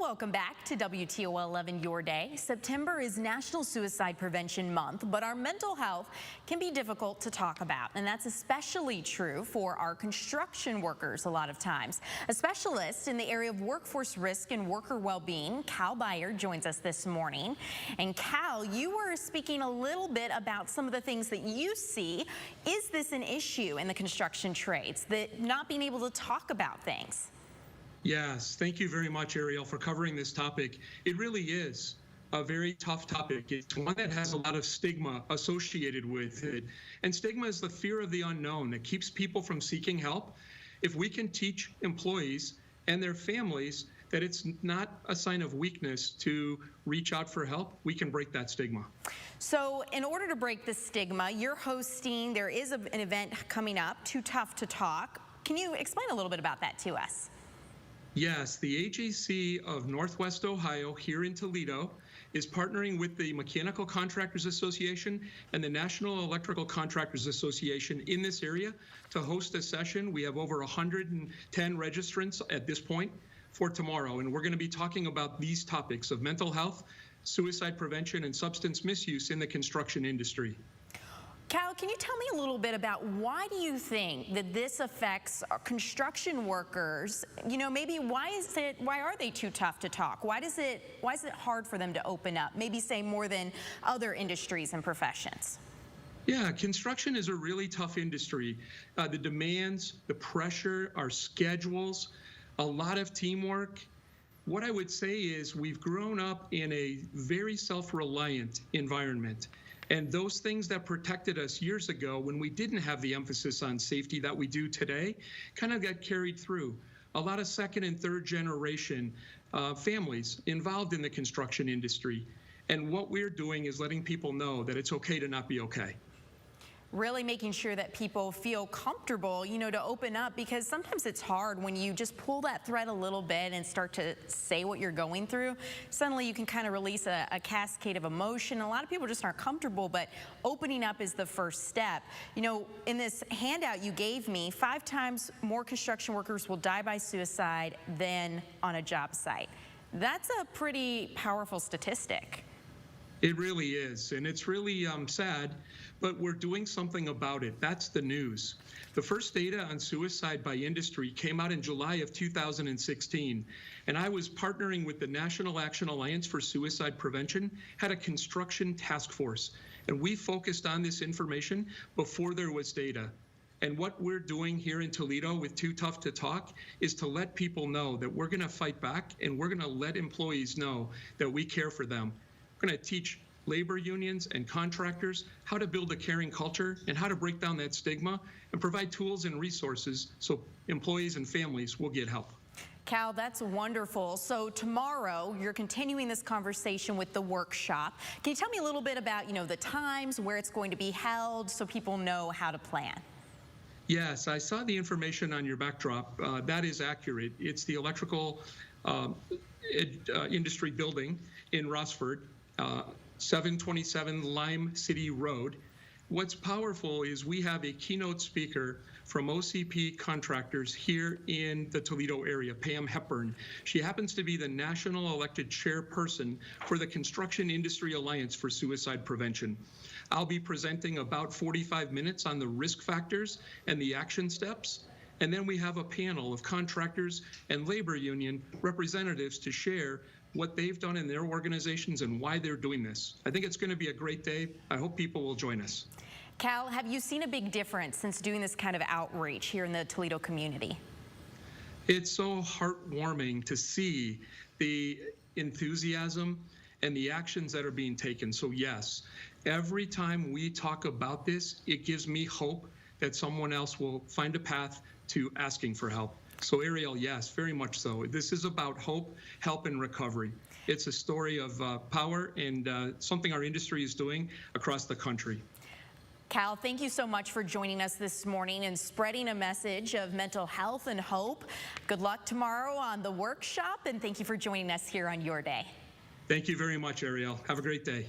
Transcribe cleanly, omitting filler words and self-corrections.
Welcome back to WTOL 11 Your Day. September is National Suicide Prevention Month, but our mental health can be difficult to talk about, and that's especially true for our construction workers a lot of times. A specialist in the area of workforce risk and worker well-being, Cal Byer, joins us this morning. And Cal, you were speaking a little bit about some of the things that you see. Is this an issue in the construction trades, that not being able to talk about things? Yes, thank you very much, Ariel, for covering this topic. It really is a very tough topic. It's one that has a lot of stigma associated with it. And stigma is the fear of the unknown that keeps people from seeking help. If we can teach employees and their families that it's not a sign of weakness to reach out for help, we can break that stigma. So in order to break the stigma, you're hosting, there is an event coming up, Too Tough to Talk. Can you explain a little bit about that to us? Yes, the AJC of Northwest Ohio here in Toledo is partnering with the Mechanical Contractors Association and the National Electrical Contractors Association in this area to host a session. We have over 110 registrants at this point for tomorrow, and we're going to be talking about these topics of mental health, suicide prevention, and substance misuse in the construction industry. Cal, can you tell me a little bit about why do you think that this affects construction workers? You know, maybe why are they too tough to talk? Why is it hard for them to open up? Maybe say more than other industries and professions. Yeah, construction is a really tough industry. The demands, the pressure, our schedules, a lot of teamwork. What I would say is we've grown up in a very self-reliant environment. And those things that protected us years ago when we didn't have the emphasis on safety that we do today kind of got carried through. A lot of second and third generation families involved in the construction industry. And what we're doing is letting people know that it's okay to not be okay. Really making sure that people feel comfortable, you know, to open up, because sometimes it's hard when you just pull that thread a little bit and start to say what you're going through. Suddenly you can kind of release a cascade of emotion. A lot of people just aren't comfortable, but opening up is the first step. You know, in this handout you gave me, 5 times more construction workers will die by suicide than on a job site. That's a pretty powerful statistic. It really is, and it's really sad, but we're doing something about it. That's the news. The first data on suicide by industry came out in July of 2016, and I was partnering with the National Action Alliance for Suicide Prevention, had a construction task force, and we focused on this information before there was data. And what we're doing here in Toledo with Too Tough to Talk is to let people know that we're going to fight back, and we're going to let employees know that we care for them. We're going to teach labor unions and contractors how to build a caring culture and how to break down that stigma and provide tools and resources so employees and families will get help. Cal, that's wonderful. So tomorrow you're continuing this conversation with the workshop. Can you tell me a little bit about, you know, the times, where it's going to be held, so people know how to plan? Yes, I saw the information on your backdrop. That is accurate. It's the electrical industry building in Rossford. 727 Lime City Road. What's powerful is we have a keynote speaker from OCP Contractors here in the Toledo area, Pam Hepburn. She happens to be the national elected chairperson for the Construction Industry Alliance for Suicide Prevention. I'll be presenting about 45 minutes on the risk factors and the action steps. And then we have a panel of contractors and labor union representatives to share what they've done in their organizations and why they're doing this. I think it's going to be a great day. I hope people will join us. Cal, have you seen a big difference since doing this kind of outreach here in the Toledo community? It's so heartwarming to see the enthusiasm and the actions that are being taken. So yes, every time we talk about this, it gives me hope that someone else will find a path to asking for help. So Ariel, yes, very much so. This is about hope, help, and recovery. It's a story of power and something our industry is doing across the country. Cal, thank you so much for joining us this morning and spreading a message of mental health and hope. Good luck tomorrow on the workshop, and thank you for joining us here on Your Day. Thank you very much, Ariel. Have a great day.